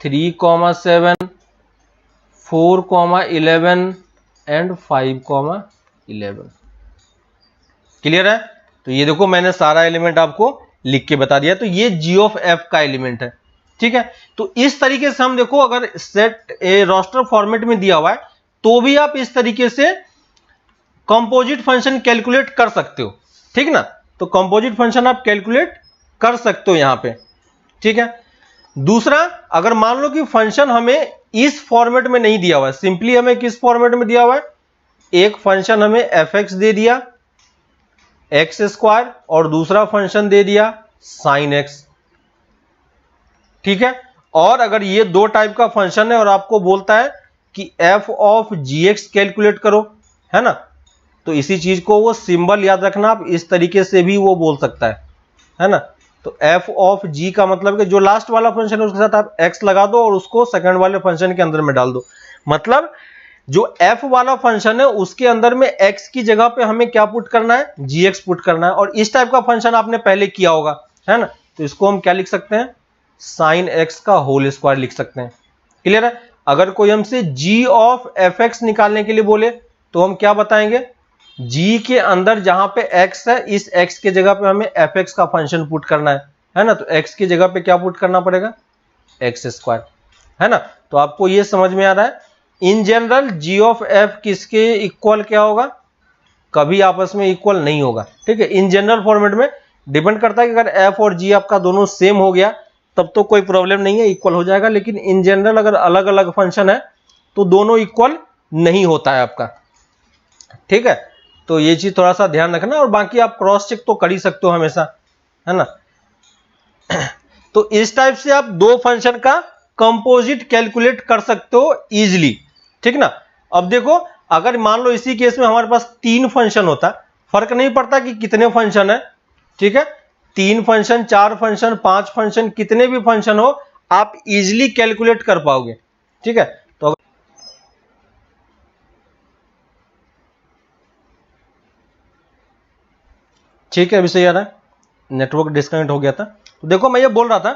3, 7, 4, 11 एंड 5, 11। क्लियर है? तो ये देखो मैंने सारा एलिमेंट आपको लिख के बता दिया, तो ये g ऑफ f का एलिमेंट है, ठीक है। तो इस तरीके से हम देखो, अगर सेट ए रोस्टर फॉर्मेट में दिया हुआ है तो भी आप इस तरीके से कंपोजिट फंक्शन कैलकुलेट कर सकते हो, ठीक ना। तो कंपोजिट फंक्शन आप कैलकुलेट कर सकते हो यहां पे, ठीक है। दूसरा, अगर मान लो कि फंक्शन हमें इस फॉर्मेट में नहीं दिया हुआ है, सिंपली हमें किस फॉर्मेट में दिया हुआ है, एक फंक्शन हमें fx दे दिया x स्क्वायर और दूसरा फंक्शन दे दिया sin x, ठीक है। और अगर ये दो टाइप का फंक्शन है और आपको बोलता है कि f ऑफ gx कैलकुलेट करो, है ना, तो इसी चीज को वो सिंबल याद रखना, आप इस तरीके से भी वो बोल सकता है ना। तो f ऑफ g का मतलब कि जो लास्ट वाला फंक्शन है उसके साथ आप x लगा दो और उसको सेकंड वाले फंक्शन के अंदर में डाल दो। मतलब जो f वाला फंक्शन है उसके अंदर में x की जगह पे हमें क्या पुट करना है, gx पुट करना है। और इस टाइप का फंक्शन आपने पहले किया होगा, है ना, तो इसको हम क्या लिख सकते हैं, साइन x का होल स्क्वायर लिख सकते हैं। क्लियर है? अगर कोई हमसे g ऑफ fx निकालने के लिए बोले तो हम क्या बताएंगे, g के अंदर जहां पे x है, इस x के जगह पे हमें fx का फंक्शन पुट करना है ना। तो x की जगह पे क्या पुट करना पड़ेगा, x स्क्वायर, है ना। तो आपको ये समझ में आ रहा है, in general g of f किसके इक्वल क्या होगा, कभी आपस में इक्वल नहीं होगा, ठीक है। इन जनरल फॉर्मेट में डिपेंड करता है कि अगर f और g आपका दोनों सेम हो गया तब तो कोई प्रॉब्लम नहीं है, इक्वल हो जाएगा। लेकिन इन जनरल अगर अलग अलग फंक्शन है तो दोनों इक्वल नहीं होता है आपका, ठीक है। तो ये चीज थोड़ा सा ध्यान रखना, और बाकी आप क्रॉस चेक तो कर ही सकते हो हमेशा, है ना। तो इस टाइप से आप दो फंक्शन का कंपोजिट कैलकुलेट कर सकते हो इजीली, ठीक ना। अब देखो, अगर मान लो इसी केस में हमारे पास 3 फंक्शन होता, फर्क नहीं पड़ता कि कितने फंक्शन है, ठीक है, 3 फंक्शन, 4 फंक्शन, 5 फंक्शन, कितने भी फंक्शन हो आप इजीली कैलकुलेट कर पाओगे, ठीक है। तो ठीक है, अभी सही आ रहा है, नेटवर्क डिस्कनेक्ट हो गया था। तो देखो मैं ये बोल रहा था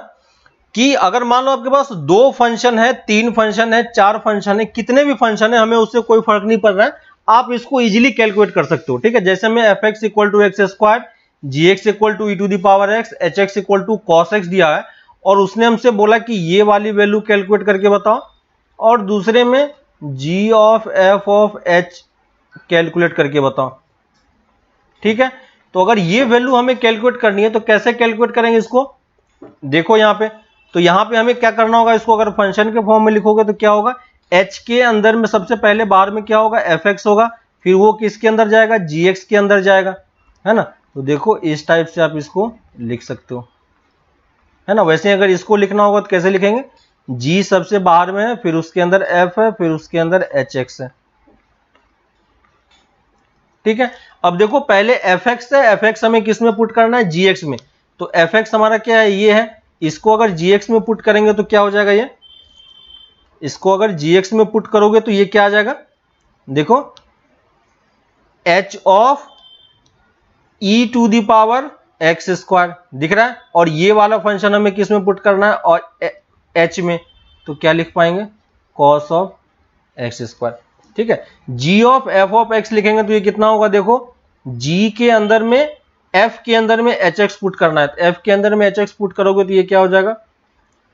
कि अगर मान लो आपके पास 2 फंक्शन है, 3 फंक्शन है, 4 फंक्शन है, कितने भी फंक्शन है, हमें उससे कोई फर्क नहीं पड़ रहा है, आप इसको इजीली कैलकुलेट कर सकते हो, ठीक है। जैसे हमें fx equal to x square, gx equal to e to the power x, hx equal to cos x दिया है, और उसने हमसे बोला कि ये वाली वैल्यू कैलकुलेट करके बताओ, और दूसरे में g of f of h calculate करके बताओ, ठीक है। तो अगर ये वैल्यू हमें कैलकुलेट करनी है तो कैसे कैलकुलेट करेंगे इसको, देखो यहां पे, तो यहां पे हमें क्या करना होगा, इसको अगर फंक्शन के फॉर्म में लिखोगे तो क्या होगा, h के अंदर में सबसे पहले बाहर में क्या होगा, fx होगा, फिर वो किसके अंदर जाएगा, gx के अंदर जाएगा, है ना। तो देखो इस टाइप से आप इसको लिख सकते हो, है ना। वैसे अगर इसको लिखना होगा तो कैसे लिखेंगे, g सबसे बाहर में है, फिर उसके अंदर f है, फिर उसके अंदर hx है। ठीक है, अब देखो पहले fx है, fx हमें किस में पुट करना है, gx में। तो fx हमारा क्या है, ये है। इसको अगर gx में पुट करेंगे तो क्या हो जाएगा, ये इसको अगर gx में पुट करोगे तो ये क्या आ जाएगा, देखो h of e to the power x square दिख रहा है, और ये वाला फंक्शन हमें किस में पुट करना है, और h में, तो क्या लिख पाएंगे, cos ऑफ x स्क्वायर। ठीक है, g of f of x लिखेंगे तो ये कितना होगा, देखो g के अंदर में f के अंदर में hx पुट करना है, तो f के अंदर में hx पुट करोगे तो ये क्या हो जाएगा,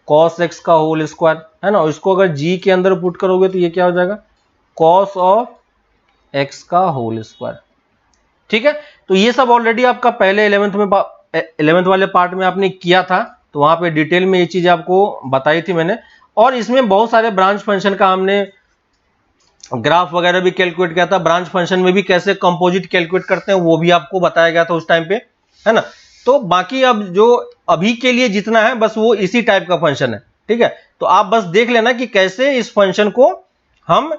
cos x का होल स्क्वायर, है ना। इसको अगर g के अंदर पुट करोगे तो ये क्या हो जाएगा, cos ऑफ x का होल स्क्वायर। ठीक है, तो ये सब ऑलरेडी आपका पहले 11th वाले पार्ट में आपने किया था, तो वहां पे डिटेल में ये चीज आपको बताई थी मैंने। और इसमें बहुत सारे ब्रांच फंक्शन का हमने ग्राफ वगैरह भी कैलकुलेट किया था, ब्रांच फंक्शन में भी कैसे कंपोजिट कैलकुलेट करते हैं वो भी आपको बताया गया था उस टाइम पे, है ना। तो बाकी अब जो अभी के लिए जितना है बस वो इसी टाइप का फंक्शन है। ठीक है, तो आप बस देख लेना कि कैसे इस फंक्शन को हम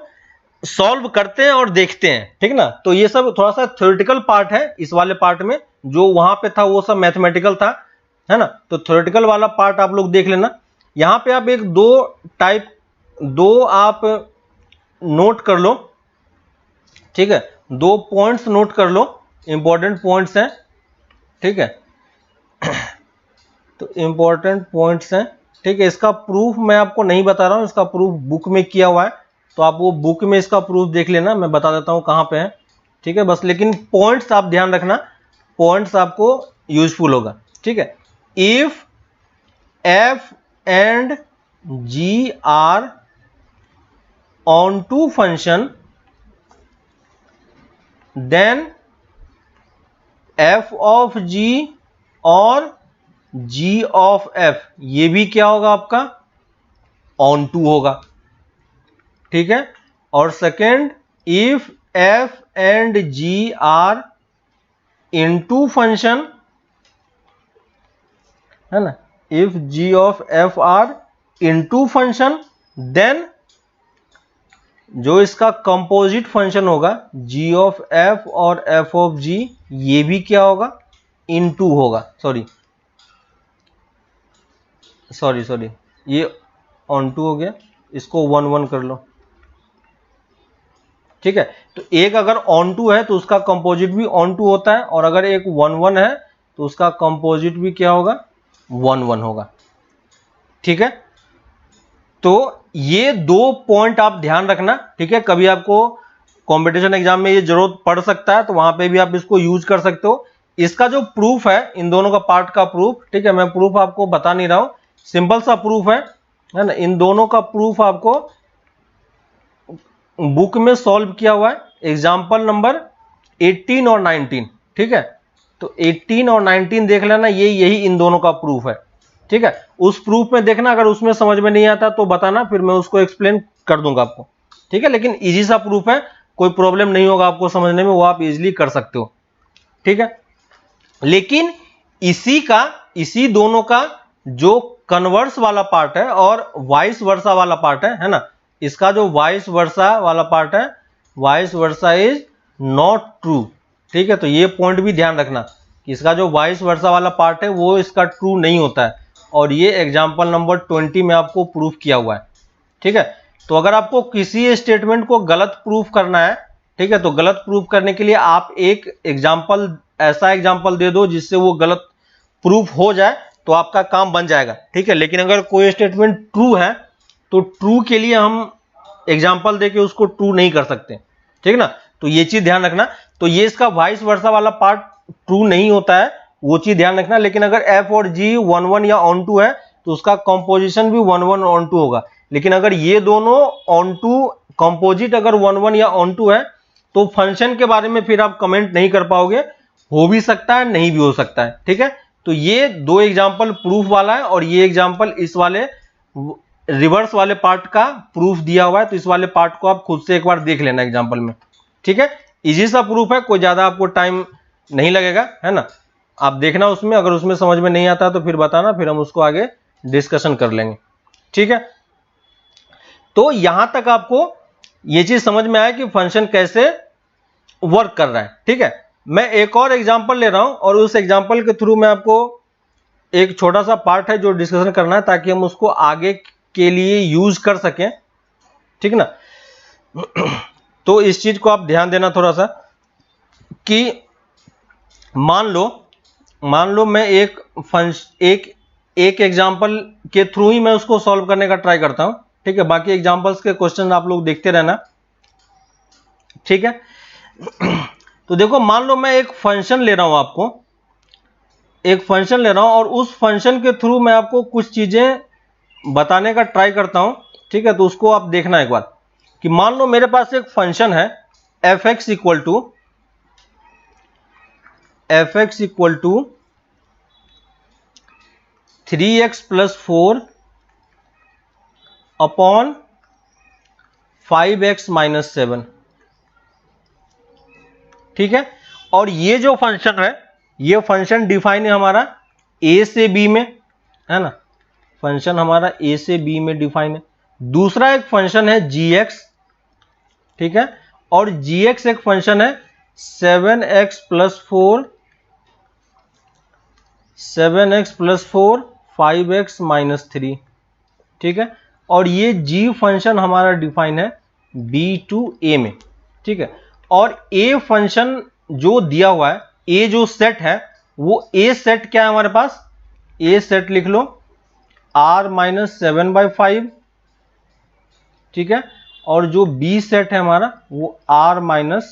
सॉल्व करते हैं और देखते हैं। ठीक ना, तो ये सब थोड़ा सा थ्योरेटिकल पार्ट है इस वाले पार्ट में, जो वहां पे था वो सब मैथमेटिकल था, है ना। तो थ्योरेटिकल वाला पार्ट आप लोग देख लेना। यहां पे आप एक दो आप नोट कर लो। ठीक है, 2 पॉइंट्स नोट कर लो, इंपॉर्टेंट पॉइंट्स हैं। ठीक है, तो इंपॉर्टेंट पॉइंट्स हैं। ठीक है, इसका प्रूफ मैं आपको नहीं बता रहा हूं, इसका प्रूफ बुक में किया हुआ है, तो आप वो बुक में इसका प्रूफ देख लेना, मैं बता देता हूं कहां पे है। ठीक है, बस लेकिन पॉइंट्स आप ध्यान रखना, पॉइंट्स आपको यूजफुल होगा। ठीक है, if f and g are onto function then f of g और g ऑफ f ये भी क्या होगा आपका, ऑन टू होगा। ठीक है, और second, if f and g are into function, है ना, if g of f are into function then जो इसका कंपोजिट फंक्शन होगा g ऑफ f और f ऑफ g ये भी क्या होगा, इनटू होगा। सॉरी ये ऑन टू हो गया, इसको 1 1 कर लो। ठीक है, तो एक अगर ऑन टू है तो उसका कंपोजिट भी ऑन टू होता है, और अगर एक 1 1 है तो उसका कंपोजिट भी क्या होगा, 1 1 होगा। ठीक है, तो ये 2 पॉइंट आप ध्यान रखना। ठीक है, कभी आपको कंपटीशन एग्जाम में ये जरूरत पड़ सकता है, तो वहां पे भी आप इसको यूज कर सकते हो। इसका जो प्रूफ है, इन दोनों का पार्ट का प्रूफ, ठीक है, मैं प्रूफ आपको बता नहीं रहा हूं, सिंपल सा प्रूफ है ना। इन दोनों का प्रूफ आपको बुक में सॉल्व किया हुआ है, एग्जाम्पल नंबर 18 और 19। ठीक है, तो 18 और 19 देख लेना, ये यही इन दोनों का प्रूफ है। ठीक है, उस प्रूफ में देखना, अगर उसमें समझ में नहीं आता तो बताना, फिर मैं उसको एक्सप्लेन कर दूंगा आपको। ठीक है, लेकिन इजी सा प्रूफ है, कोई प्रॉब्लम नहीं होगा आपको समझने में, वो आप इजीली कर सकते हो। ठीक है, लेकिन इसी दोनों का जो कन्वर्स वाला पार्ट है और वाइस वर्सा वाला पार्ट है ना, इसका जो वाइस वर्सा वाला पार्ट है, vice versa is not true. ठीक है, तो ये पॉइंट भी ध्यान रखना कि इसका जो वाइस वर्सा वाला पार्ट है वो इसका ट्रू नहीं होता है, और ये एग्जाम्पल नंबर 20 में आपको प्रूफ किया हुआ है। ठीक है, तो अगर आपको किसी स्टेटमेंट को गलत प्रूफ करना है, ठीक है, तो गलत प्रूफ करने के लिए आप एक एग्जाम्पल, ऐसा एग्जाम्पल दे दो जिससे वो गलत प्रूफ हो जाए, तो आपका काम बन जाएगा। ठीक है, लेकिन अगर कोई स्टेटमेंट ट्रू है तो ट्रू के लिए हम एग्जाम्पल देके उसको ट्रू नहीं कर सकते। ठीक ना, तो ये चीज ध्यान रखना। तो ये इसका वाइस वर्सा वाला पार्ट ट्रू नहीं होता है, वो चीज ध्यान रखना। लेकिन अगर f और g 1 1 या ऑन टू है तो उसका कंपोजिशन भी 1 1 ऑन टू होगा। लेकिन अगर ये दोनों ऑन टू कंपोजिट अगर 1 1 या ऑन टू है तो फंक्शन के बारे में फिर आप कमेंट नहीं कर पाओगे, हो भी सकता है नहीं भी हो सकता है। ठीक है, तो ये 2 एग्जाम्पल प्रूफ वाला है, और ये एग्जाम्पल इस वाले रिवर्स वाले पार्ट का प्रूफ दिया हुआ है, तो इस वाले पार्ट को आप खुद से एक बार देख लेना एग्जाम्पल में। ठीक है, इजी सा प्रूफ है, कोई ज्यादा आपको टाइम नहीं लगेगा, है ना। आप देखना उसमें, अगर उसमें समझ में नहीं आता तो फिर बताना, फिर हम उसको आगे डिस्कशन कर लेंगे। ठीक है, तो यहां तक आपको ये चीज समझ में आया कि फंक्शन कैसे वर्क कर रहा है। ठीक है, मैं एक और एग्जांपल ले रहा हूं और उस एग्जांपल के थ्रू मैं आपको एक छोटा सा पार्ट है जो डिस्कशन करना है ताकि हम उसको आगे के लिए यूज कर सकें। ठीक ना, तो इस चीज को आप ध्यान देना थोड़ा सा कि मान लो मैं एक एग्जांपल के थ्रू ही मैं उसको सॉल्व करने का ट्राई करता हूं। ठीक है, बाकी एग्जांपल्स के क्वेश्चन आप लोग देखते रहना। ठीक है, तो देखो मान लो मैं एक फंक्शन ले रहा हूं, आपको एक फंक्शन ले रहा हूं और उस फंक्शन के थ्रू मैं आपको कुछ चीजें बताने का ट्राई करता हूं। ठीक है, तो उसको आप देखना एक बार कि मान लो मेरे पास एक फंक्शन है F x equal to 3x + 4 upon 5x - 7। ठीक है, और ये जो फंक्शन है, ये फंक्शन डिफाइन है हमारा a से b में, है ना, फंक्शन हमारा a से b में डिफाइन है। दूसरा एक फंक्शन है gx, ठीक है, और gx एक फंक्शन है 7x + 4 5x - 3। ठीक है, और ये g फंक्शन हमारा डिफाइन है b to a में। ठीक है, और a फंक्शन जो दिया हुआ है, a जो सेट है वो a सेट क्या है हमारे पास, a सेट लिख लो r - 7/5। ठीक है, और जो b सेट है हमारा वो r -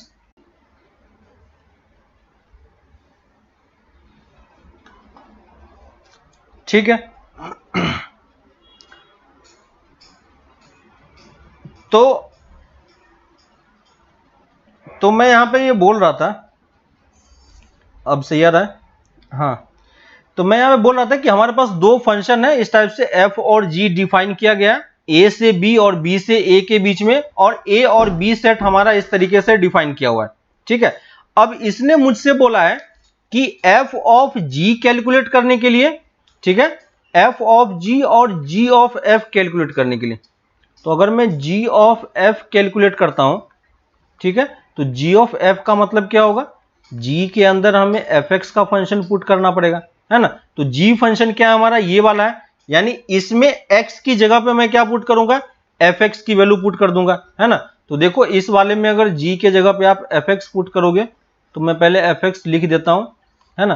ठीक है, तो मैं यहां पे ये बोल रहा था, अब सही आ रहा है, हाँ, तो मैं यहां पे बोल रहा था कि हमारे पास दो फंक्शन है इस टाइप से, f और g डिफाइन किया गया a से b और b से a के बीच में, और a और b सेट हमारा इस तरीके से डिफाइन किया हुआ है। ठीक है, अब इसने मुझसे बोला है कि f ऑफ g कैलकुलेट करने के लिए, ठीक है, f ऑफ g और g ऑफ f कैलकुलेट करने के लिए, तो अगर मैं g ऑफ f कैलकुलेट करता हूं, ठीक है, तो g ऑफ f का मतलब क्या होगा, g के अंदर हमें fx का फंक्शन पुट करना पड़ेगा, है ना। तो g फंक्शन क्या है हमारा, ये वाला है, यानी इसमें x की जगह पे मैं क्या पुट करूंगा, fx की वैल्यू पुट कर दूंगा, है ना। तो देखो इस वाले में अगर g के जगह पे आप fx पुट करोगे तो मैं पहले fx लिख देता हूं, है ना।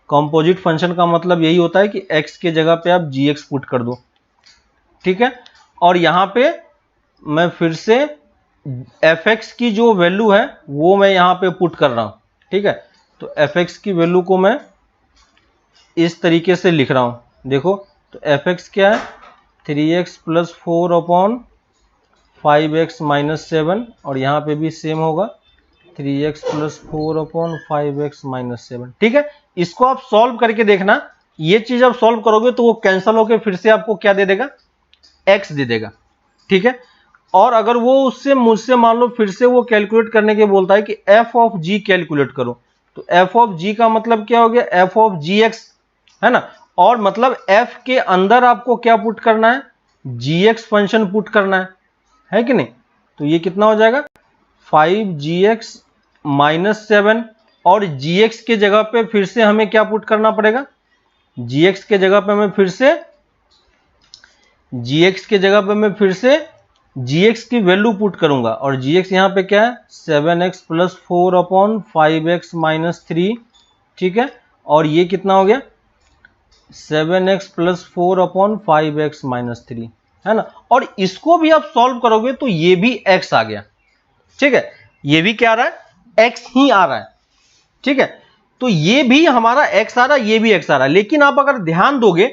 कंपोजिट फंक्शन का मतलब यही होता है कि x के जगह पे आप gx पुट कर दो। ठीक है, और यहां पे मैं फिर से fx की जो वैल्यू है वो मैं यहां पे पुट कर रहा हूं। ठीक है, तो fx की वैल्यू को मैं इस तरीके से लिख रहा हूं, देखो, तो fx क्या है 3x + 4 अपॉन 5x - 7, और यहां पे भी सेम होगा 3x + 4 अपॉन 5x - 7। ठीक है, इसको आप सॉल्व करके देखना, ये चीज आप सॉल्व करोगे तो वो कैंसिल होकर फिर से आपको क्या दे देगा, x दे देगा। ठीक है, और अगर वो उससे मुझसे मान लो फिर से वो कैलकुलेट करने के बोलता है कि f ऑफ g कैलकुलेट करो, तो f ऑफ g का मतलब क्या हो गया, f ऑफ gx, है ना, और मतलब f के अंदर आपको क्या पुट करना है, gx फंक्शन पुट करना है कि नहीं। तो ये कितना हो जाएगा 5gx - 7, और gx के जगह पे फिर से हमें क्या पुट करना पड़ेगा, gx के जगह पे मैं फिर से gx की वैल्यू पुट करूंगा, और gx यहां पे क्या है 7x + 4 अपॉन 5x - 3। ठीक है, और ये कितना हो गया 7x + 4 अपॉन 5x - 3, है ना। और इसको भी आप सॉल्व करोगे तो ये भी x आ गया। ठीक है, ये भी क्या आ रहा है, x ही आ रहा है। ठीक है, तो ये भी हमारा x आ रहा है, ये भी x आ रहा है, लेकिन आप अगर ध्यान दोगे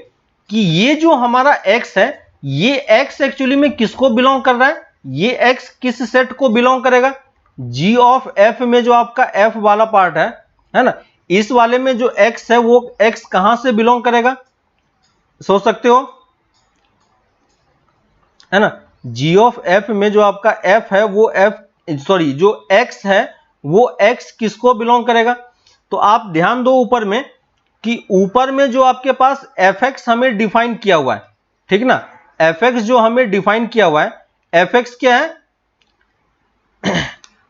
कि ये जो हमारा x है, ये x एक्चुअली में किसको बिलोंग कर रहा है, ये x किस सेट को बिलोंग करेगा, g ऑफ f में जो आपका f वाला पार्ट है ना, इस वाले में जो x है वो x कहां से बिलोंग करेगा, सोच सकते हो, है ना। g ऑफ f में जो आपका f है वो जो x है वो x किसको बिलोंग करेगा। तो आप ध्यान दो ऊपर में कि ऊपर में जो आपके पास fx हमें डिफाइन किया हुआ है, ठीक ना, fx जो हमें डिफाइन किया हुआ है, एफ एक्स क्या है,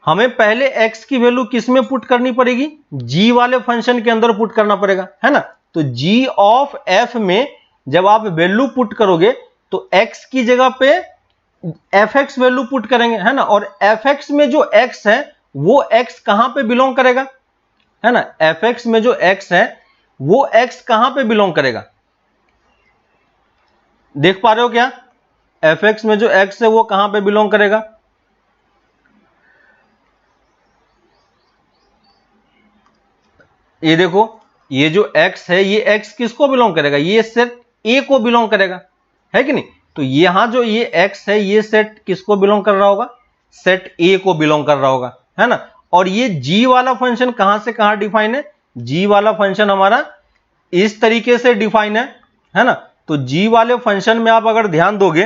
हमें पहले x की वैल्यू किस में पुट करनी पड़ेगी, g वाले फंक्शन के अंदर पुट करना पड़ेगा, है ना। तो g ऑफ f में जब आप वैल्यू पुट करोगे तो x की जगह पे fx वैल्यू पुट करेंगे, है ना। और fx में जो x है वो x कहां पे बिलोंग करेगा, है ना। fx में जो x है वो x कहां पे बिलोंग करेगा, देख पा रहे हो क्या, fx में जो x है वो कहां पे बिलोंग करेगा, ये देखो, ये जो x है ये x किसको बिलोंग करेगा, ये सेट A को बिलोंग करेगा, है कि नहीं। तो यहां जो ये x है ये सेट किसको बिलोंग कर रहा होगा, सेट A को बिलोंग कर रहा होगा, है ना। और ये g वाला फंक्शन कहां से कहां डिफाइन है, g वाला फंक्शन हमारा इस तरीके से डिफाइन है ना। तो g वाले फंक्शन में आप अगर ध्यान दोगे,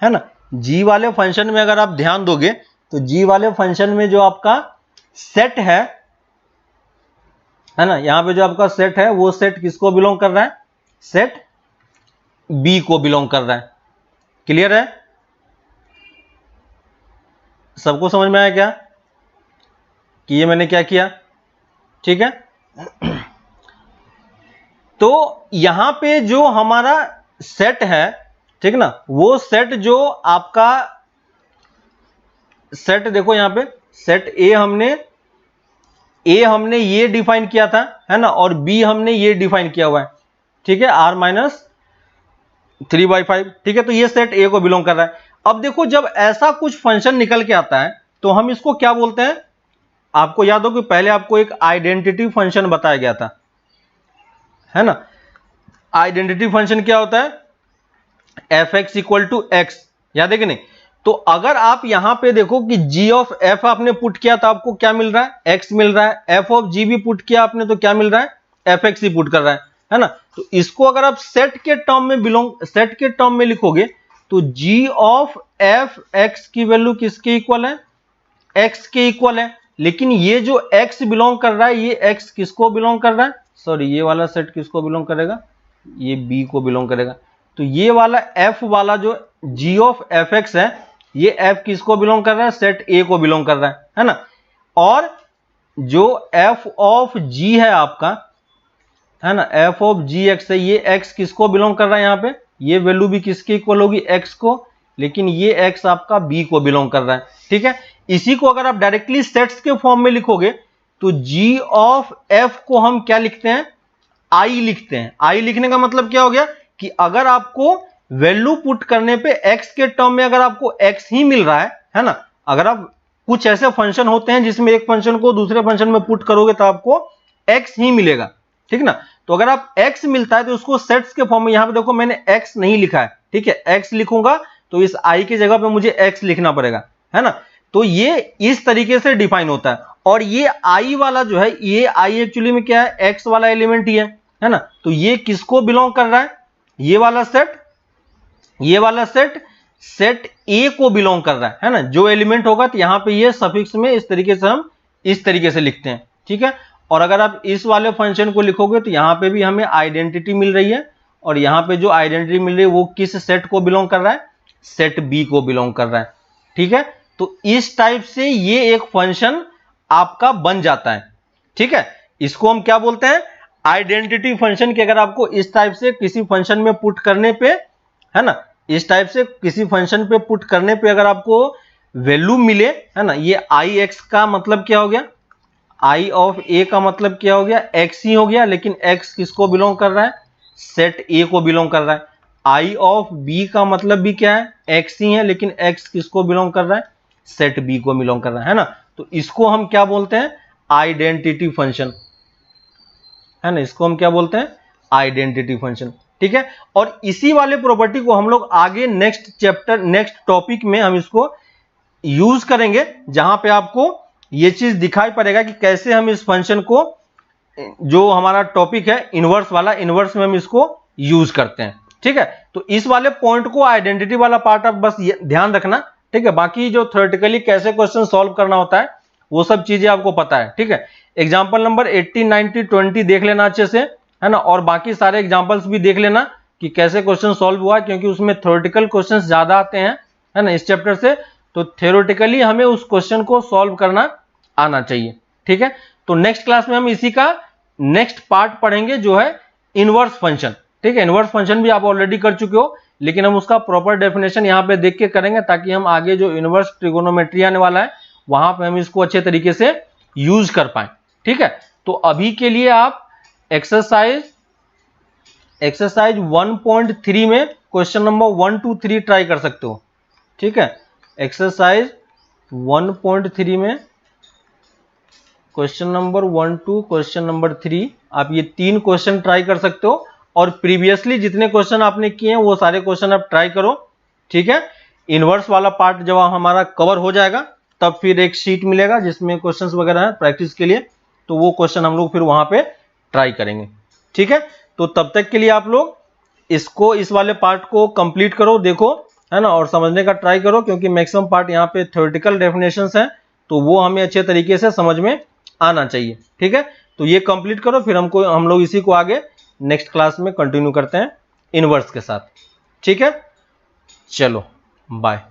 है ना, g वाले फंक्शन में अगर आप ध्यान दोगे तो g वाले फंक्शन में जो आपका सेट है ना, यहां पे जो आपका सेट है वो सेट किसको बिलोंग कर रहा है, सेट B को बिलोंग कर रहा है। क्लियर है, सबको समझ में आया क्या कि ये मैंने क्या किया, ठीक है। तो यहां पे जो हमारा सेट है, ठीक ना, वो सेट जो आपका सेट देखो यहां पे सेट A हमने ये डिफाइन किया था, है ना, और B हमने ये डिफाइन किया हुआ है, ठीक है, r-3/5, ठीक है। तो ये सेट A को बिलोंग कर रहा है। अब देखो जब ऐसा कुछ फंक्शन निकल के आता है तो हम इसको क्या बोलते हैं, आपको याद हो कि पहले आपको एक आइडेंटिटी फंक्शन बताया गया था, है ना। आइडेंटिटी फंक्शन क्या होता है, fx इक्वल टू x, याद है कि नहीं। तो अगर आप यहां पे देखो कि g ऑफ f आपने पुट किया तो आपको क्या मिल रहा है, x मिल रहा है। f ऑफ g भी पुट किया आपने तो क्या मिल रहा है, fx ही पुट कर रहा है ना। तो इसको अगर आप सेट के टर्म में लिखोगे तो g ऑफ f x की वैल्यू किसके इक्वल है, x के इक्वल है। लेकिन ये जो x बिलोंग कर रहा है ये x किसको बिलोंग कर रहा है, सॉरी ये वाला सेट किसको बिलोंग करेगा, ये b को बिलोंग करेगा। तो ये वाला f वाला जो g ऑफ fx है ये f किसको बिलोंग कर रहा है, सेट A को बिलोंग कर रहा है ना। और जो f ऑफ g है आपका, है ना, f ऑफ gx है ये x किसको बिलोंग कर रहा है, यहां पे ये वैल्यू भी किसके इक्वल होगी, x को, लेकिन ये x आपका b को बिलोंग कर रहा है, ठीक है। इसी को अगर आप डायरेक्टली सेट्स के फॉर्म में लिखोगे तो g ऑफ f को हम क्या लिखते हैं, I लिखते हैं। I लिखने का मतलब क्या हो गया कि अगर आपको वैल्यू पुट करने पे x के टर्म में अगर आपको x ही मिल रहा है ना, अगर आप कुछ ऐसे फंक्शन होते हैं जिसमें एक फंक्शन को दूसरे फंक्शन में पुट करोगे तो आपको x ही मिलेगा, ठीक ना। तो अगर आप x मिलता है तो उसको सेट्स के फॉर्म में, यहां पे देखो मैंने x नहीं लिखा है, ठीक है, x लिखूंगा तो इस I की जगह पे मुझे x लिखना पड़ेगा, है ना। तो ये इस तरीके से डिफाइन होता है। और ये I वाला जो है ये I एक्चुअली में क्या है, x वाला एलिमेंट ही है ना। तो ये किसको बिलोंग कर रहा है, ये वाला सेट सेट A को बिलोंग कर रहा है ना। जो एलिमेंट होगा तो यहां पे ये सफिक्स में इस तरीके से हम इस तरीके से लिखते हैं, ठीक है। और अगर आप इस वाले फंक्शन को लिखोगे तो यहां पे भी हमें आइडेंटिटी मिल रही है, और यहां पे जो आइडेंटिटी मिल रही है वो किस सेट को बिलोंग कर रहा है, सेट B को बिलोंग कर रहा है, ठीक है। तो इस टाइप से ये एक फंक्शन आपका बन जाता है, ठीक है। इसको हम क्या बोलते हैं, आइडेंटिटी फंक्शन। की अगर आपको इस टाइप से किसी फंक्शन में पुट करने पे, है ना, इस टाइप से किसी फंक्शन पे पुट करने पे अगर आपको वैल्यू मिले, है ना, ये ix का मतलब क्या हो गया, I ऑफ A का मतलब क्या हो गया, x ही हो गया। लेकिन x किसको बिलोंग कर रहा है, सेट A को बिलोंग कर रहा है। I ऑफ B का मतलब भी क्या है, x ही है, लेकिन x किसको बिलोंग कर रहा है, सेट B को बिलोंग कर रहा है ना। तो इसको हम क्या बोलते हैं, आइडेंटिटी फंक्शन, है ना। इसको हम क्या बोलते हैं, आइडेंटिटी फंक्शन, ठीक है। और इसी वाले प्रॉपर्टी को हम लोग आगे नेक्स्ट टॉपिक में हम इसको यूज करेंगे, जहां पे आपको ये चीज दिखाई पड़ेगा कि कैसे हम इस फंक्शन को, जो हमारा टॉपिक है इनवर्स वाला, इनवर्स में हम इसको यूज करते हैं, ठीक है। तो इस वाले पॉइंट को, आइडेंटिटी वाला पार्ट आप बस ध्यान रखना, ठीक है। बाकी जो थ्योरेटिकली कैसे क्वेश्चन सॉल्व करना होता है वो सब चीजें आपको पता है, ठीक है। एग्जाम्पल नंबर 80, 90, 20 देख लेना अच्छे से, है ना। और बाकी सारे एग्जाम्पल्स भी देख लेना कि कैसे क्वेश्चन सॉल्व हुआ, क्योंकि उसमें थ्योरेटिकल क्वेश्चंस ज्यादा आते हैं, है ना, इस चैप्टर से। तो थ्योरेटिकली हमें उस क्वेश्चन को सॉल्व करना आना चाहिए, ठीक है। तो नेक्स्ट क्लास में हम इसी का नेक्स्ट पार्ट पढ़ेंगे जो है इनवर्स फंक्शन, ठीक है। इनवर्स फंक्शन भी आप ऑलरेडी कर चुके हो, लेकिन हम उसका प्रॉपर डेफिनेशन यहाँ पे देख के करेंगे, ताकि हम आगे जो इनवर्स ट्रिगोनोमेट्री आने वाला है वहां पे हम इसको अच्छे तरीके से यूज कर पाए, ठीक है। तो अभी के लिए आप एक्सरसाइज 1.3 में क्वेश्चन नंबर 1 2 3 ट्राई कर सकते हो, ठीक है। एक्सरसाइज 1.3 में क्वेश्चन नंबर 1 2 क्वेश्चन नंबर 3 आप ये 3 क्वेश्चन ट्राई कर सकते हो, और प्रीवियसली जितने क्वेश्चन आपने किए हैं वो सारे क्वेश्चन आप ट्राई करो, ठीक है। इनवर्स वाला पार्ट जब हमारा कवर हो जाएगा तब फिर एक शीट मिलेगा जिसमें क्वेश्चंस वगैरह हैं प्रैक्टिस के लिए, तो वो क्वेश्चन हम लोग फिर वहां पे ट्राई करेंगे, ठीक है। तो तब तक के लिए आप लोग इसको, इस वाले पार्ट को कंप्लीट करो, देखो, है ना, और समझने का ट्राई करो, क्योंकि मैक्सिमम पार्ट यहाँ पे थ्योरेटिकल डेफिनेशंस हैं, तो वो हमें अच्छे तरीके से समझ में आना चाहिए, ठीक है। तो ये कंप्लीट करो, फिर हम लोग इसी को आगे नेक्स्ट क्लास में कंटिन्यू करते हैं इनवर्स के साथ, ठीक है। चलो बाय।